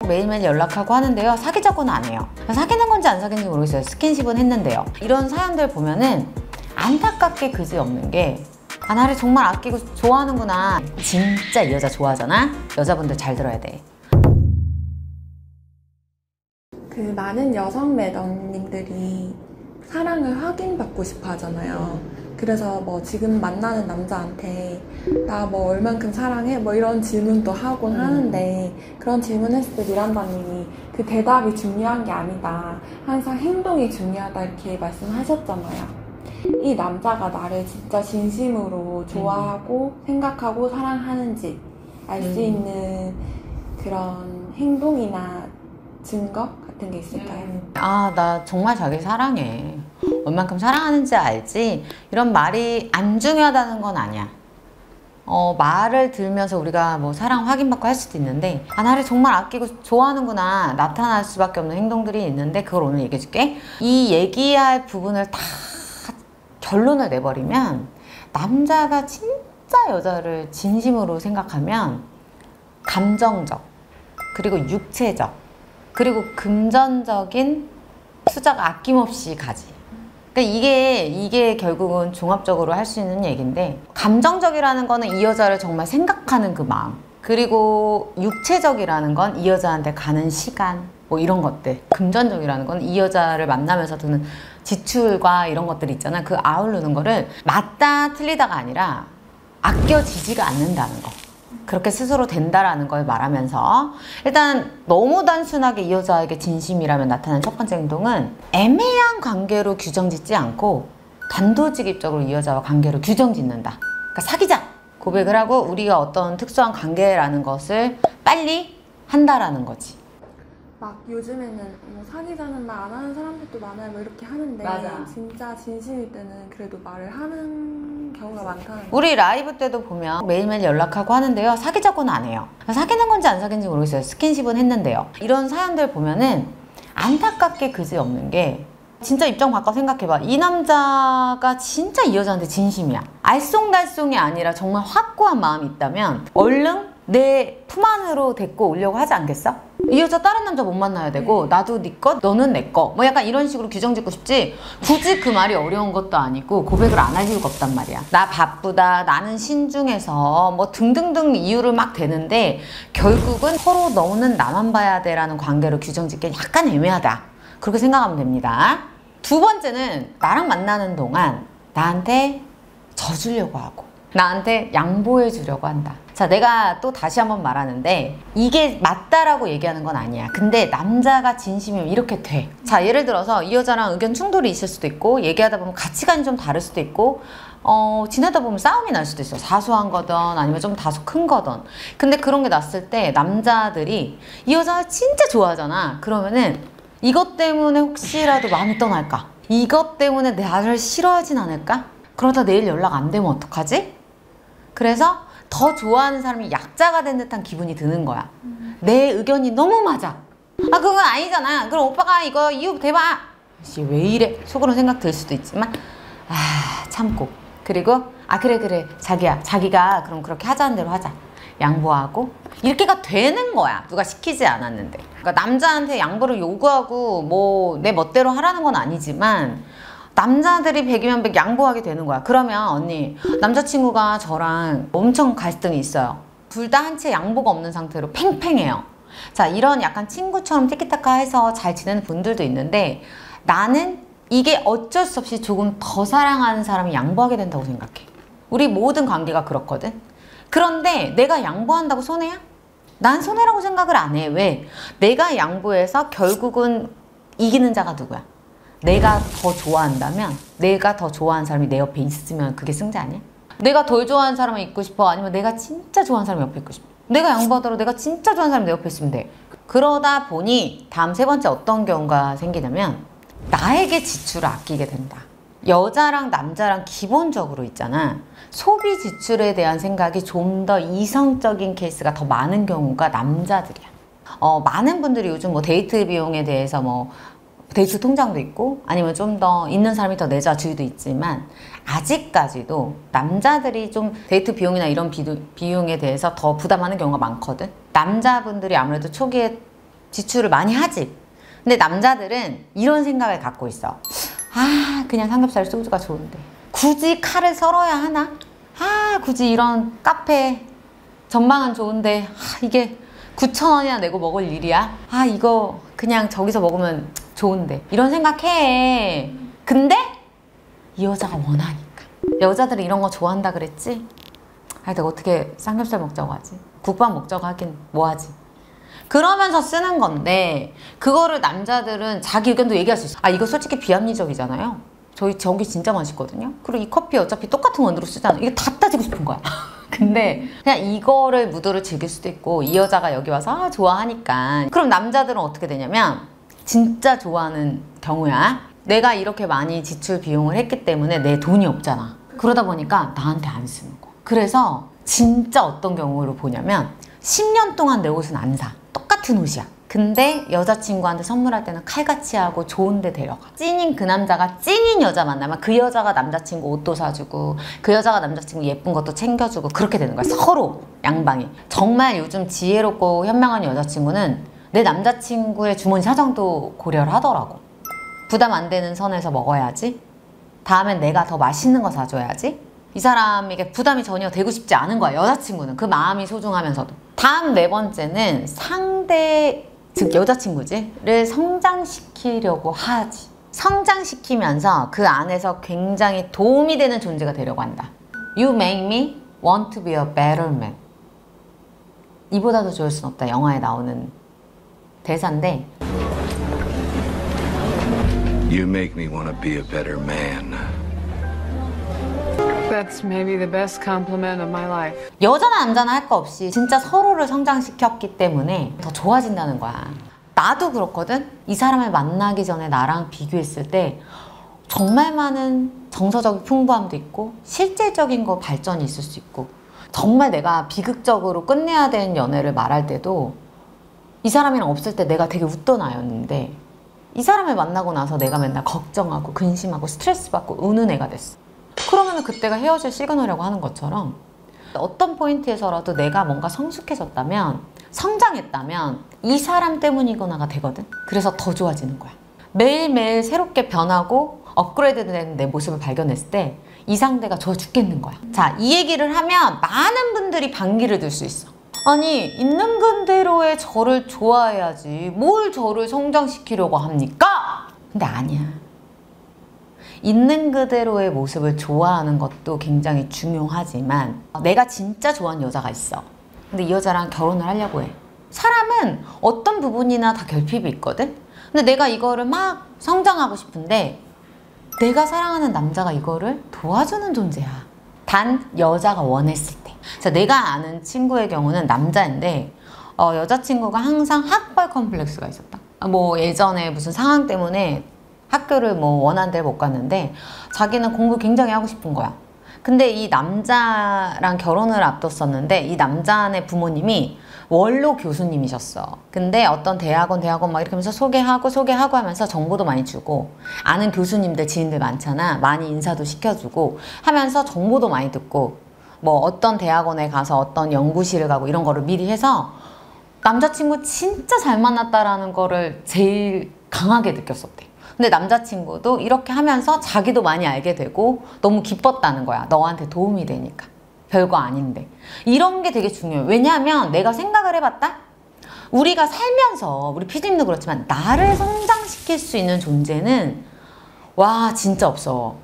매일매일 연락하고 하는데요. 사귀자고는 안 해요. 사귀는 건지 안 사귀는지 모르겠어요. 스킨십은 했는데요. 이런 사연들 보면은 안타깝게 그지 없는 게 나를 정말 아끼고 좋아하는구나. 진짜 이 여자 좋아하잖아? 여자분들 잘 들어야 돼. 그 많은 여성 매너님들이 사랑을 확인받고 싶어 하잖아요. 그래서 뭐 지금 만나는 남자한테 나 뭐 얼만큼 사랑해? 뭐 이런 질문도 하곤 하는데, 그런 질문 했을 때 미란다님이 그 대답이 중요한 게 아니다, 항상 행동이 중요하다 이렇게 말씀하셨잖아요. 이 남자가 나를 진짜 진심으로 좋아하고 생각하고 사랑하는지 알 수 있는 그런 행동이나 증거 같은 게 있을까요? 아, 나 정말 자기 사랑해. 얼만큼 사랑하는지 알지? 이런 말이 안 중요하다는 건 아니야. 말을 들으면서 우리가 뭐 사랑 확인받고 할 수도 있는데, 아, 나를 정말 아끼고 좋아하는구나 나타날 수밖에 없는 행동들이 있는데, 그걸 오늘 얘기해 줄게. 이 얘기할 부분을 다 결론을 내버리면, 남자가 진짜 여자를 진심으로 생각하면 감정적, 그리고 육체적, 그리고 금전적인 투자가 아낌없이 가지. 그러니까 이게 결국은 종합적으로 할 수 있는 얘기인데, 감정적이라는 거는 이 여자를 정말 생각하는 그 마음, 그리고 육체적이라는 건 이 여자한테 가는 시간, 뭐 이런 것들. 금전적이라는 건 이 여자를 만나면서 드는 지출과 이런 것들 있잖아. 그 아우르는 거를 맞다 틀리다가 아니라 아껴지지가 않는다는 거, 그렇게 스스로 된다라는 걸 말하면서, 일단 너무 단순하게 이 여자에게 진심이라면 나타나는 첫 번째 행동은 애매한 관계로 규정짓지 않고 단도직입적으로 이 여자와 관계를 규정짓는다. 그러니까 사귀자 고백을 하고 우리가 어떤 특수한 관계라는 것을 빨리 한다라는 거지. 막 요즘에는 뭐 사귀자는 말 안 하는 사람들도 많아요. 뭐 이렇게 하는데, 맞아. 진짜 진심일 때는 그래도 말을 하는 경우가 많다는 거예요. 우리 라이브 때도 보면 매일매일 연락하고 하는데요. 사귀자고는 안 해요. 사귀는 건지 안 사귀는지 모르겠어요. 스킨십은 했는데요. 이런 사연들 보면은 안타깝게 그지 없는 게, 진짜 입장 바꿔 생각해봐. 이 남자가 진짜 이 여자한테 진심이야. 알쏭달쏭이 아니라 정말 확고한 마음이 있다면 얼른 내 품 안으로 데리고 오려고 하지 않겠어? 이 여자 다른 남자 못 만나야 되고, 나도 네 것, 너는 내 거, 뭐 약간 이런 식으로 규정 짓고 싶지. 굳이 그 말이 어려운 것도 아니고 고백을 안 할 이유가 없단 말이야. 나 바쁘다, 나는 신중해서, 뭐 등등등 이유를 막 대는데, 결국은 서로 너는 나만 봐야 돼 라는 관계로 규정 짓기 약간 애매하다, 그렇게 생각하면 됩니다. 두 번째는 나랑 만나는 동안 나한테 져주려고 하고 나한테 양보해 주려고 한다. 자, 내가 또 다시 한번 말하는데, 이게 맞다라고 얘기하는 건 아니야. 근데 남자가 진심이면 이렇게 돼. 자, 예를 들어서 이 여자랑 의견 충돌이 있을 수도 있고, 얘기하다 보면 가치관이 좀 다를 수도 있고, 지내다 보면 싸움이 날 수도 있어. 사소한 거든 아니면 좀 다소 큰 거든. 근데 그런 게 났을 때 남자들이 이 여자 진짜 좋아하잖아. 그러면은 이것 때문에 혹시라도 마음이 떠날까? 이것 때문에 나를 싫어하진 않을까? 그러다 내일 연락 안 되면 어떡하지? 그래서 더 좋아하는 사람이 약자가 된 듯한 기분이 드는 거야. 내 의견이 너무 맞아. 아, 그건 아니잖아. 그럼 오빠가 이거 이유 대봐. 왜 이래? 속으로 생각 들 수도 있지만, 참고. 그리고 그래 자기야, 자기가 그럼 그렇게 하자는 대로 하자. 양보하고 이렇게가 되는 거야. 누가 시키지 않았는데. 그러니까 남자한테 양보를 요구하고 뭐 내 멋대로 하라는 건 아니지만, 남자들이 100이면 100 양보하게 되는 거야. 그러면 언니, 남자친구가 저랑 엄청 갈등이 있어요. 둘 다 한 채 양보가 없는 상태로 팽팽해요. 자, 이런 약간 친구처럼 티키타카 해서 잘 지내는 분들도 있는데, 나는 이게 어쩔 수 없이 조금 더 사랑하는 사람이 양보하게 된다고 생각해. 우리 모든 관계가 그렇거든. 그런데 내가 양보한다고 손해야? 난 손해라고 생각을 안 해. 왜? 내가 양보해서 결국은 이기는 자가 누구야? 내가 더 좋아한다면, 내가 더 좋아하는 사람이 내 옆에 있으면 그게 승자 아니야? 내가 덜 좋아하는 사람이 있고 싶어? 아니면 내가 진짜 좋아하는 사람이 옆에 있고 싶어? 내가 양보하더라도 내가 진짜 좋아하는 사람이 내 옆에 있으면 돼. 그러다 보니 다음 세 번째 어떤 경우가 생기냐면, 나에게 지출을 아끼게 된다. 여자랑 남자랑 기본적으로 있잖아. 소비 지출에 대한 생각이 좀 더 이성적인 케이스가 더 많은 경우가 남자들이야. 많은 분들이 요즘 뭐 데이트 비용에 대해서 뭐 데이트 통장도 있고, 아니면 좀 더 있는 사람이 더 내자 주의도 있지만, 아직까지도 남자들이 좀 데이트 비용이나 이런 비용에 대해서 더 부담하는 경우가 많거든. 남자분들이 아무래도 초기에 지출을 많이 하지. 근데 남자들은 이런 생각을 갖고 있어. 아, 그냥 삼겹살 소주가 좋은데 굳이 칼을 썰어야 하나? 아, 굳이 이런 카페 전망은 좋은데 이게 9,000원이나 내고 먹을 일이야? 아, 이거 그냥 저기서 먹으면 좋은데 이런 생각해. 근데 이 여자가 원하니까. 여자들이 이런 거 좋아한다 그랬지? 아, 내가 어떻게 삼겹살 먹자고 하지? 국밥 먹자고 하긴 뭐하지? 그러면서 쓰는 건데 그거를 남자들은 자기 의견도 얘기할 수 있어. 아, 이거 솔직히 비합리적이잖아요. 저기 진짜 맛있거든요. 그리고 이 커피 어차피 똑같은 원두로 쓰잖아. 이게 다 따지고 싶은 거야. 근데 그냥 이거를 무도를 즐길 수도 있고 이 여자가 여기 와서 좋아하니까. 그럼 남자들은 어떻게 되냐면 진짜 좋아하는 경우야. 내가 이렇게 많이 지출 비용을 했기 때문에 내 돈이 없잖아. 그러다 보니까 나한테 안 쓰는 거야. 그래서 진짜 어떤 경우를 보냐면 10년 동안 내 옷은 안 사. 똑같은 옷이야. 근데 여자친구한테 선물할 때는 칼같이 하고 좋은 데 데려가. 찐인 그 남자가 찐인 여자 만나면 그 여자가 남자친구 옷도 사주고 그 여자가 남자친구 예쁜 것도 챙겨주고 그렇게 되는 거야. 서로 양방이. 정말 요즘 지혜롭고 현명한 여자친구는 내 남자친구의 주머니 사정도 고려를 하더라고. 부담 안 되는 선에서 먹어야지. 다음엔 내가 더 맛있는 거 사줘야지. 이 사람에게 부담이 전혀 되고 싶지 않은 거야. 여자친구는. 그 마음이 소중하면서도. 다음 네 번째는 상대, 즉 여자친구지를 성장시키려고 하지. 성장시키면서 그 안에서 굉장히 도움이 되는 존재가 되려고 한다. You make me want to be a better man. 이보다 더 좋을 순 없다. 영화에 나오는 대사인데 You make me want to be a better man. That's maybe the best compliment of my life. 여자나 남자나 할 거 없이 진짜 서로를 성장시켰기 때문에 더 좋아진다는 거야. 나도 그렇거든. 이 사람을 만나기 전에 나랑 비교했을 때 정말 많은 정서적인 풍부함도 있고 실질적인 거 발전이 있을 수 있고 정말 내가 비극적으로 끝내야 되는 연애를 말할 때도 이 사람이랑 없을 때 내가 되게 웃던 아였는데 이 사람을 만나고 나서 내가 맨날 걱정하고 근심하고 스트레스 받고 우는 애가 됐어. 그러면 그때가 헤어질 시그널이라고 하는 것처럼 어떤 포인트에서라도 내가 뭔가 성숙해졌다면 성장했다면 이 사람 때문이거나가 되거든. 그래서 더 좋아지는 거야. 매일매일 새롭게 변하고 업그레이드된 내 모습을 발견했을 때 이 상대가 좋아 죽겠는 거야. 자, 이 얘기를 하면 많은 분들이 반기를 들 수 있어. 아니, 있는 그대로의 저를 좋아해야지 뭘 저를 성장시키려고 합니까? 근데 아니야. 있는 그대로의 모습을 좋아하는 것도 굉장히 중요하지만 내가 진짜 좋아하는 여자가 있어. 근데 이 여자랑 결혼을 하려고 해. 사람은 어떤 부분이나 다 결핍이 있거든? 근데 내가 이거를 막 성장하고 싶은데 내가 사랑하는 남자가 이거를 도와주는 존재야. 단 여자가 원했을 때. 자, 내가 아는 친구의 경우는 남자인데 여자친구가 항상 학벌 컴플렉스가 있었다. 뭐 예전에 무슨 상황 때문에 학교를 뭐 원하는 데를 못 갔는데 자기는 공부 굉장히 하고 싶은 거야. 근데 이 남자랑 결혼을 앞뒀었는데 이 남자네 부모님이 원로 교수님이셨어. 근데 어떤 대학원 막 이렇게 하면서 소개하고 하면서 정보도 많이 주고 아는 교수님들 지인들 많잖아. 많이 인사도 시켜주고 하면서 정보도 많이 듣고 뭐 어떤 대학원에 가서 어떤 연구실을 가고 이런 거를 미리 해서 남자친구 진짜 잘 만났다라는 거를 제일 강하게 느꼈었대. 근데 남자친구도 이렇게 하면서 자기도 많이 알게 되고 너무 기뻤다는 거야. 너한테 도움이 되니까. 별거 아닌데. 이런 게 되게 중요해요. 왜냐하면 내가 생각을 해봤다? 우리가 살면서 우리 피디님도 그렇지만 나를 성장시킬 수 있는 존재는 와 진짜 없어.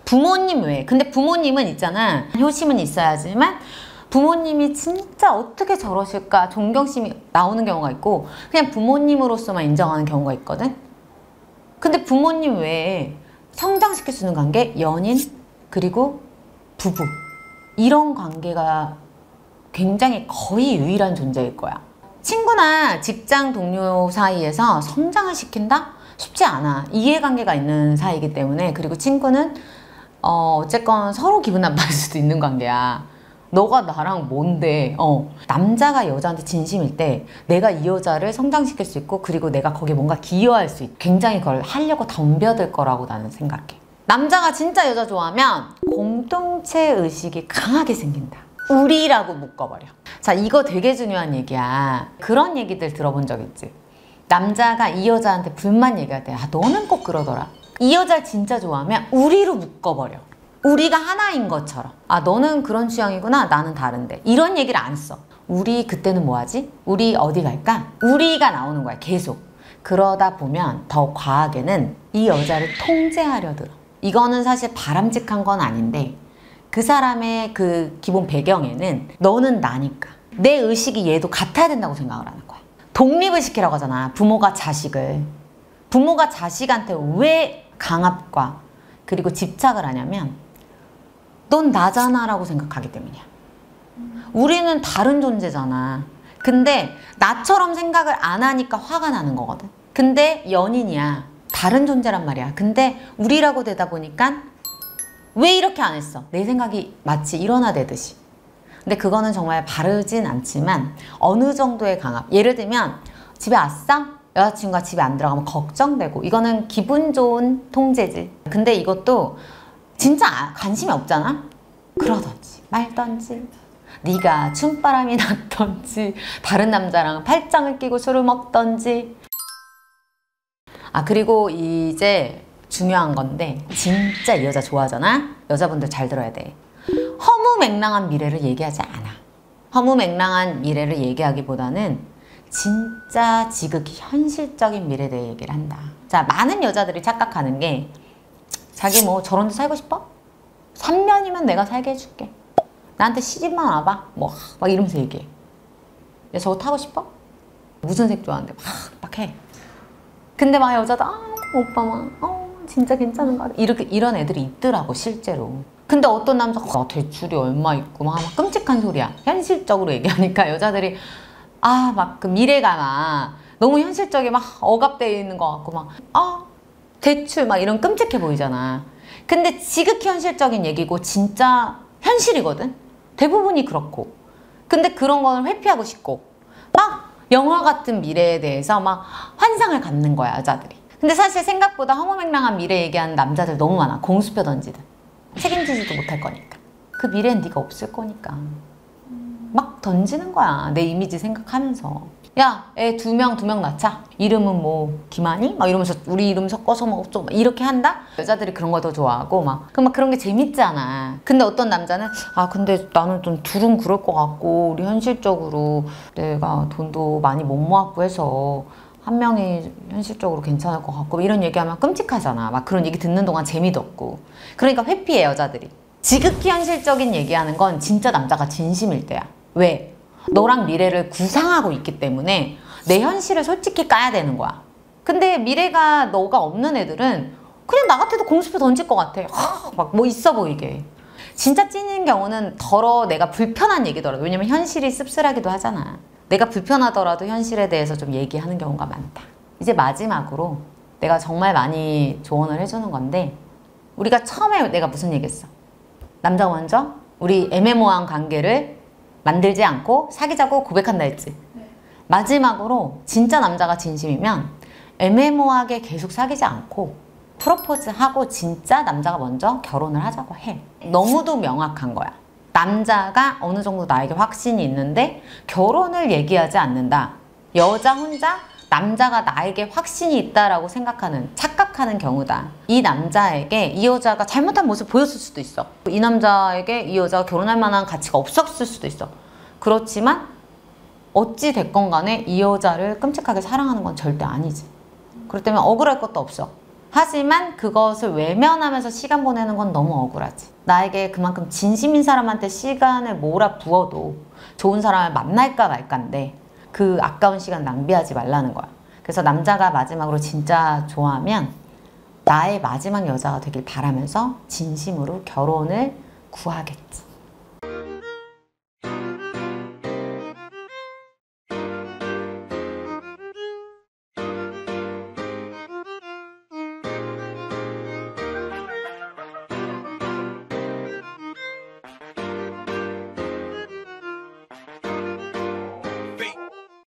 부모님 외에. 근데 부모님은 있잖아. 효심은 있어야지만 부모님이 진짜 어떻게 저러실까 존경심이 나오는 경우가 있고 그냥 부모님으로서만 인정하는 경우가 있거든. 근데 부모님 외에 성장시킬 수 있는 관계, 연인, 그리고 부부 이런 관계가 굉장히 거의 유일한 존재일 거야. 친구나 직장 동료 사이에서 성장을 시킨다? 쉽지 않아. 이해관계가 있는 사이이기 때문에. 그리고 친구는 어쨌건 서로 기분 나빠할 수도 있는 관계야. 너가 나랑 뭔데? 남자가 여자한테 진심일 때 내가 이 여자를 성장시킬 수 있고 그리고 내가 거기에 뭔가 기여할 수 있고 굉장히 그걸 하려고 덤벼들 거라고 나는 생각해. 남자가 진짜 여자 좋아하면 공동체 의식이 강하게 생긴다. 우리라고 묶어버려. 자, 이거 되게 중요한 얘기야. 그런 얘기들 들어본 적 있지? 남자가 이 여자한테 불만 얘기할 때 아 너는 꼭 그러더라. 이 여자를 진짜 좋아하면 우리로 묶어버려. 우리가 하나인 것처럼. 아 너는 그런 취향이구나. 나는 다른데. 이런 얘기를 안 써. 우리 그때는 뭐하지? 우리 어디 갈까? 우리가 나오는 거야 계속. 그러다 보면 더 과하게는 이 여자를 통제하려 들어. 이거는 사실 바람직한 건 아닌데 그 사람의 그 기본 배경에는 너는 나니까 내 의식이 얘도 같아야 된다고 생각을 하는 거야. 독립을 시키라고 하잖아. 부모가 자식을. 부모가 자식한테 왜 강압과 그리고 집착을 하냐면 넌 나잖아 라고 생각하기 때문이야. 우리는 다른 존재잖아. 근데 나처럼 생각을 안 하니까 화가 나는 거거든. 근데 연인이야. 다른 존재란 말이야. 근데 우리라고 되다 보니까 왜 이렇게 안 했어? 내 생각이 마치 일어나대듯이. 근데 그거는 정말 바르진 않지만 어느 정도의 강압. 예를 들면 집에 왔어? 여자친구가 집에 안 들어가면 걱정되고 이거는 기분 좋은 통제질. 근데 이것도 진짜 관심이 없잖아? 그러던지 말던지 네가 춤바람이 났던지 다른 남자랑 팔짱을 끼고 술을 먹던지. 아 그리고 이제 중요한 건데 진짜 이 여자 좋아하잖아? 여자분들 잘 들어야 돼. 허무맹랑한 미래를 얘기하지 않아. 허무맹랑한 미래를 얘기하기보다는 진짜 지극히 현실적인 미래에 대해 얘기를 한다. 자, 많은 여자들이 착각하는 게 자기 뭐 저런 데 살고 싶어? 3년이면 내가 살게 해줄게. 나한테 시집만 와봐. 뭐 막 이러면서 얘기해. 야 저거 타고 싶어? 무슨 색 좋아하는데 막 해. 근데 막 여자도 오빠 막 진짜 괜찮은 거 같아. 이런 애들이 있더라고 실제로. 근데 어떤 남자가 대출이 얼마 있고 막 끔찍한 소리야. 현실적으로 얘기하니까 여자들이 막 그 미래가 막 너무 현실적이 막 억압되어 있는 것 같고 막 대출 막 이런 끔찍해 보이잖아. 근데 지극히 현실적인 얘기고 진짜 현실이거든. 대부분이 그렇고. 근데 그런 거는 회피하고 싶고 막 영화 같은 미래에 대해서 막 환상을 갖는 거야 여자들이. 근데 사실 생각보다 허무맹랑한 미래 얘기하는 남자들 너무 많아. 공수표 던지든. 책임지지도 못할 거니까. 그 미래는 네가 없을 거니까. 막 던지는 거야. 내 이미지 생각하면서. 야, 애 두 명 낳자. 이름은 뭐 김한이? 막 이러면서 우리 이름 섞어서 막 좀 이렇게 한다? 여자들이 그런 거 더 좋아하고 막 그런 게 재밌잖아. 근데 어떤 남자는 근데 나는 좀 둘은 그럴 것 같고 우리 현실적으로 내가 돈도 많이 못 모았고 해서 한 명이 현실적으로 괜찮을 것 같고 이런 얘기하면 끔찍하잖아. 막 그런 얘기 듣는 동안 재미도 없고. 그러니까 회피해 여자들이. 지극히 현실적인 얘기하는 건 진짜 남자가 진심일 때야. 왜? 너랑 미래를 구상하고 있기 때문에 내 현실을 솔직히 까야 되는 거야. 근데 미래가 너가 없는 애들은 그냥 나 같아도 공수표 던질 것 같아. 막 뭐 있어 보이게. 진짜 찐인 경우는 더러 내가 불편한 얘기더라도. 왜냐면 현실이 씁쓸하기도 하잖아. 내가 불편하더라도 현실에 대해서 좀 얘기하는 경우가 많다. 이제 마지막으로 내가 정말 많이 조언을 해주는 건데 우리가 처음에 내가 무슨 얘기했어? 남자가 먼저 우리 애매모호한 관계를 만들지 않고 사귀자고 고백한다 했지. 마지막으로 진짜 남자가 진심이면 애매모호하게 계속 사귀지 않고 프로포즈하고 진짜 남자가 먼저 결혼을 하자고 해. 너무도 명확한 거야. 남자가 어느 정도 나에게 확신이 있는데 결혼을 얘기하지 않는다. 여자 혼자 남자가 나에게 확신이 있다라고 생각하는, 착각하는 경우다. 이 남자에게 이 여자가 잘못한 모습을 보였을 수도 있어. 이 남자에게 이 여자가 결혼할 만한 가치가 없었을 수도 있어. 그렇지만 어찌 됐건 간에 이 여자를 끔찍하게 사랑하는 건 절대 아니지. 그렇기 때문에 억울할 것도 없어. 하지만 그것을 외면하면서 시간 보내는 건 너무 억울하지. 나에게 그만큼 진심인 사람한테 시간을 몰아부어도 좋은 사람을 만날까 말까인데 그 아까운 시간 낭비하지 말라는 거야. 그래서 남자가 마지막으로 진짜 좋아하면 나의 마지막 여자가 되길 바라면서 진심으로 결혼을 구하겠지.